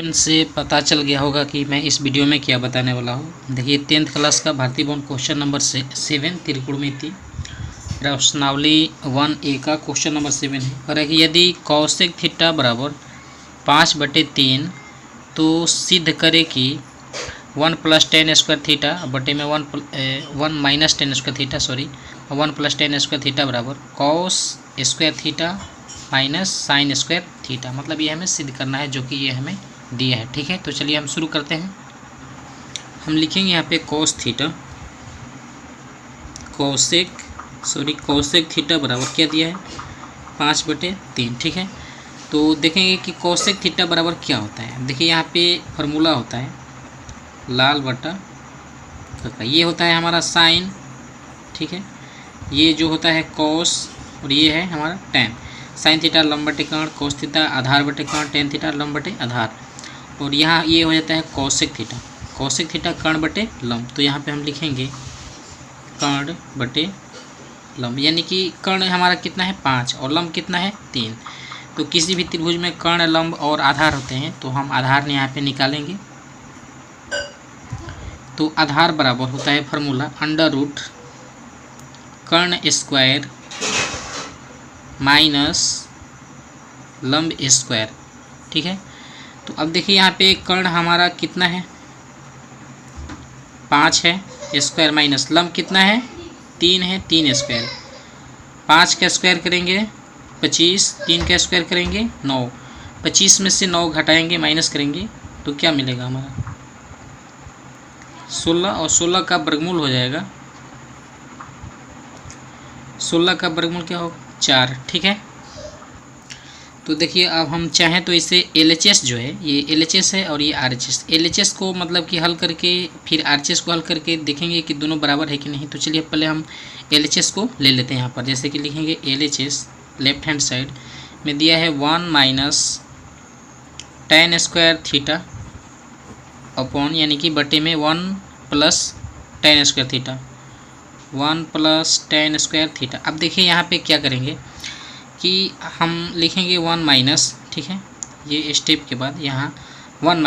Thumbnail से पता चल गया होगा कि मैं इस वीडियो में क्या बताने वाला हूँ। देखिए 10th क्लास का भारतीय बोर्ड क्वेश्चन नंबर 7 त्रिकोणमिति प्रश्नावली 1A का क्वेश्चन नंबर 7 है। और यदि कौशिक थीटा बराबर 5/3 तो सिद्ध करे कि 1 + tan स्क्वायर थीटा बटे में 1 - tan square theta 1 + tan square theta बराबर cos square theta minus sine square theta. मतलब ये हमें सिद्ध करना है जो कि ये हमें दिया है। ठीक है, तो चलिए हम शुरू करते हैं। हम लिखेंगे यहाँ पे कौशिक थीटा बराबर क्या दिया है 5/3। ठीक है, तो देखेंगे कि कौशिक थीटा बराबर क्या होता है। देखिए यहाँ पे फॉर्मूला होता है लाल बटा काका, ये होता है हमारा साइन। ठीक है, ये जो होता है कॉस और ये है हमारा टैन। साइन थीटा लंब बटे कर्ण, कोस थीटा आधार बटे कर्ण, टेन थीटा लंब बटे आधार। और यहाँ ये हो जाता है कौशिक थीटा कर्ण बटे लंब। तो यहाँ पे हम लिखेंगे कर्ण बटे लंब, यानी कि कर्ण हमारा कितना है 5 और लंब कितना है 3। तो किसी भी त्रिभुज में कर्ण लंब और आधार होते हैं, तो हम आधार यहाँ पे निकालेंगे। तो आधार बराबर होता है फार्मूला √ कर्ण स्क्वायर माइनस लंब स्क्वायर। ठीक है, तो अब देखिए यहाँ पे कर्ण हमारा कितना है 5 है, स्क्वायर माइनस लंब कितना है 3 है, 3 स्क्वायर। 5 का स्क्वायर करेंगे 25, 3 का स्क्वायर करेंगे 9। 25 में से 9 घटाएंगे माइनस करेंगे तो क्या मिलेगा हमारा 16, और 16 का वर्गमूल हो जाएगा 16 का वर्गमूल क्या होगा 4। ठीक है, तो देखिए अब हम चाहें तो इसे LHS जो है, ये LHS है और ये RHS। LHS को मतलब कि हल करके फिर RHS को हल करके देखेंगे कि दोनों बराबर है कि नहीं। तो चलिए पहले हम LHS को ले लेते हैं यहाँ पर। जैसे कि लिखेंगे LHS लेफ्ट हैंड साइड में दिया है 1 - tan स्क्वायर थीटा अपॉन, यानी कि बटे में 1 + tan square theta 1 + tan square theta. अब देखिए यहाँ पे क्या करेंगे कि हम लिखेंगे 1 - ठीक है, ये स्टेप के बाद यहाँ 1 -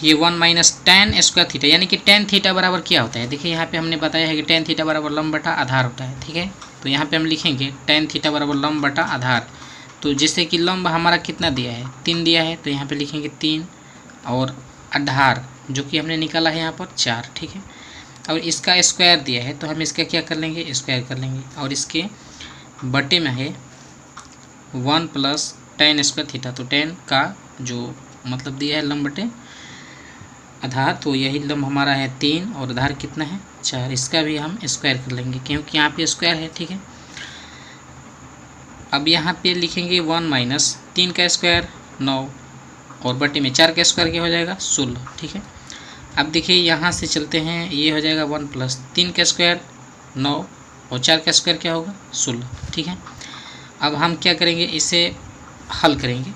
ये 1 - tan स्क्वायर थीटा, यानी कि tan थीटा बराबर क्या होता है। देखिए यहाँ पे हमने बताया है कि tan थीटा बराबर लंब बटा आधार होता है। ठीक है, तो यहाँ पे हम लिखेंगे tan थीटा बराबर लंब बटा आधार। तो जैसे कि लंब हमारा कितना दिया है 3 दिया है, तो यहाँ पे लिखेंगे 3 और आधार जो कि हमने निकाला है यहाँ पर 4। ठीक है, और इसका स्क्वायर दिया है तो हम इसका क्या कर लेंगे स्क्वायर कर लेंगे, और इसके बटे में है 1 + tan स्क्वायर थीटा। तो tan का जो मतलब दिया है लंब बटे आधार, तो यही लंब हमारा है 3 और आधार कितना है 4। इसका भी हम स्क्वायर कर लेंगे क्योंकि यहाँ पे स्क्वायर है। ठीक है, अब यहाँ पे लिखेंगे 1 - 3 का स्क्वायर 9 और बटे में 4 का स्क्वायर क्या हो जाएगा 16। ठीक है, अब देखिए यहाँ से चलते हैं, ये हो जाएगा 1 + 3 का स्क्वायर 9 और 4 का स्क्वायर क्या होगा 16। ठीक है, अब हम क्या करेंगे इसे हल करेंगे।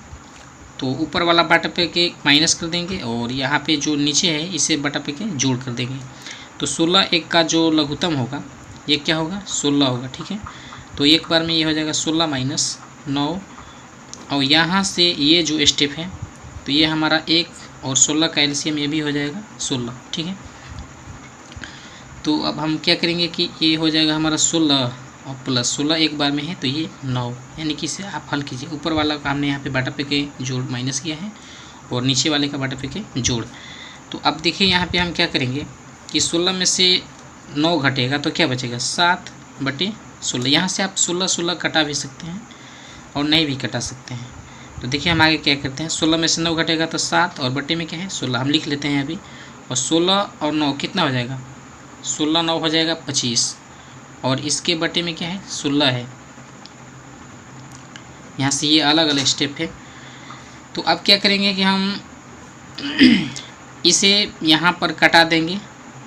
तो ऊपर वाला बटा पे के माइनस कर देंगे और यहाँ पे जो नीचे है इसे बटा पे के जोड़ कर देंगे। तो 16 एक का जो लघुत्तम होगा ये क्या होगा 16 होगा। ठीक है, तो एक बार में ये हो जाएगा 16 - 9 और यहाँ से ये जो स्टेप है तो ये हमारा 1 और 16 का एलसीएम ये भी हो जाएगा 16। ठीक है, तो अब हम क्या करेंगे कि ये हो जाएगा हमारा 16 और प्लस 16 एक बार में है तो ये 9, यानी कि इसे आप हल कीजिए। ऊपर वाला का हमने यहाँ पे बटा पे के जोड़ माइनस किया है और नीचे वाले का बटा पे के जोड़। तो अब देखिए यहाँ पे हम क्या करेंगे कि 16 में से 9 घटेगा तो क्या बचेगा 7/16। यहाँ से आप 16 कटा भी सकते हैं और नहीं भी कटा सकते हैं। तो देखिए हम आगे क्या करते हैं, 16 में से 9 घटेगा तो 7 और बटे में क्या है 16। हम लिख लेते हैं अभी, और 16 और 9 कितना हो जाएगा 16 9 हो जाएगा 25 और इसके बटे में क्या है 16 है। यहाँ से ये अलग अलग स्टेप है। तो अब क्या करेंगे कि हम इसे यहाँ पर कटा देंगे।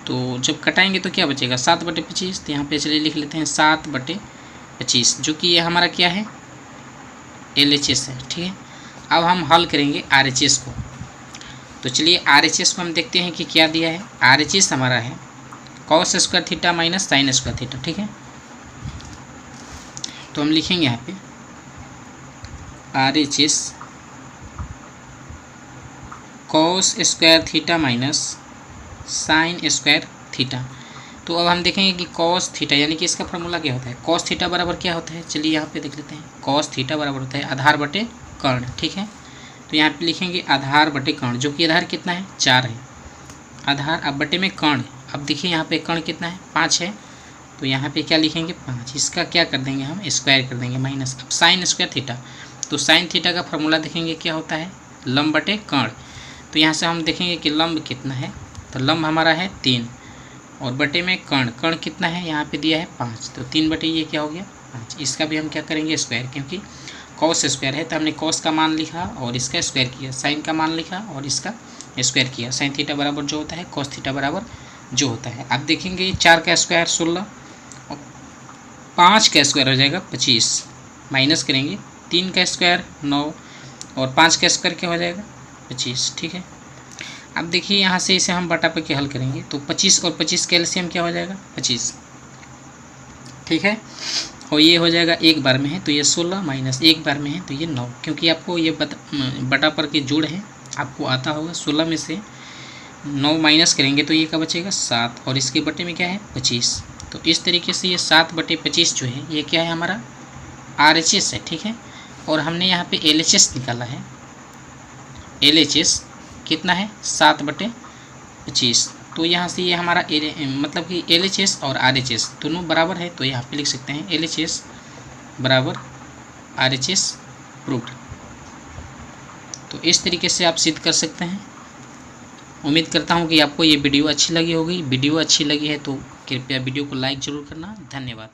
तो जब कटाएंगे तो क्या बचेगा 7/25। तो यहाँ पे चलिए लिख लेते हैं 7/25, जो कि ये हमारा क्या है LHS है। ठीक है, अब हम हल करेंगे RHS को। तो चलिए RHS को हम देखते हैं कि क्या दिया है। RHS हमारा है cos square theta minus sine square theta. ठीक है, तो हम लिखेंगे यहाँ पे RHS cos square theta minus sine square theta. तो अब हम देखेंगे कि कॉस थीटा यानी कि इसका फॉर्मूला क्या होता है। कॉस थीटा बराबर क्या होता है, चलिए यहाँ पे देख लेते हैं। कॉस थीटा बराबर होता है आधार बटे कर्ण, ठीक है। तो यहाँ पे लिखेंगे आधार बटे कर्ण, जो कि आधार कितना है 4 है, आधार अब बटे में कर्ण। अब देखिए यहाँ पे कर्ण कितना है 5 है, तो यहाँ पे क्या लिखेंगे 5, इसका क्या कर देंगे हम स्क्वायर कर देंगे माइनस। अब साइन स्क्वायर थीटा, तो साइन थीटा का फॉर्मूला देखेंगे क्या होता है लंब बटे कर्ण। तो यहाँ से हम देखेंगे कि लंब कितना है, तो लंब हमारा है 3 और बटे में कर्ण, कर्ण कितना है यहाँ पे दिया है 5, तो 3 बटे ये क्या हो गया 5। इसका भी हम क्या करेंगे स्क्वायर, क्योंकि कॉस स्क्वायर है तो हमने कॉस का मान लिखा और इसका स्क्वायर किया, साइन का मान लिखा और इसका स्क्वायर किया। साइन थीटा बराबर जो होता है कॉस थीटा बराबर जो होता है। अब देखेंगे 4 का स्क्वायर 16 और 5 का स्क्वायर हो जाएगा 25, माइनस करेंगे 3 का स्क्वायर 9 और 5 का स्क्वायर क्या हो जाएगा 25, ठीक है। अब देखिए यहाँ से इसे हम बटा पे के हल करेंगे, तो 25 और 25 का एलसीएम क्या हो जाएगा 25, ठीक है। और ये हो जाएगा एक बार में है तो ये 16 माइनस एक बार में है तो ये 9, क्योंकि आपको ये बटा पर के जोड़ है आपको आता होगा। 16 में से 9 माइनस करेंगे तो ये क्या बचेगा 7 और इसके बटे में क्या है 25। तो इस तरीके से ये 7 बटे 25 जो है ये क्या है हमारा RHS है, ठीक है। और हमने यहाँ पे LHS निकाला है, LHS कितना है 7 बटे 25। तो यहाँ से ये हमारा मतलब कि LHS और RHS दोनों बराबर है, तो यहाँ पे लिख सकते हैं LHS बराबर RHS प्रूव्ड। तो इस तरीके से आप सिद्ध कर सकते हैं। उम्मीद करता हूँ कि आपको ये वीडियो अच्छी लगी होगी। वीडियो अच्छी लगी है तो कृपया वीडियो को लाइक ज़रूर करना। धन्यवाद।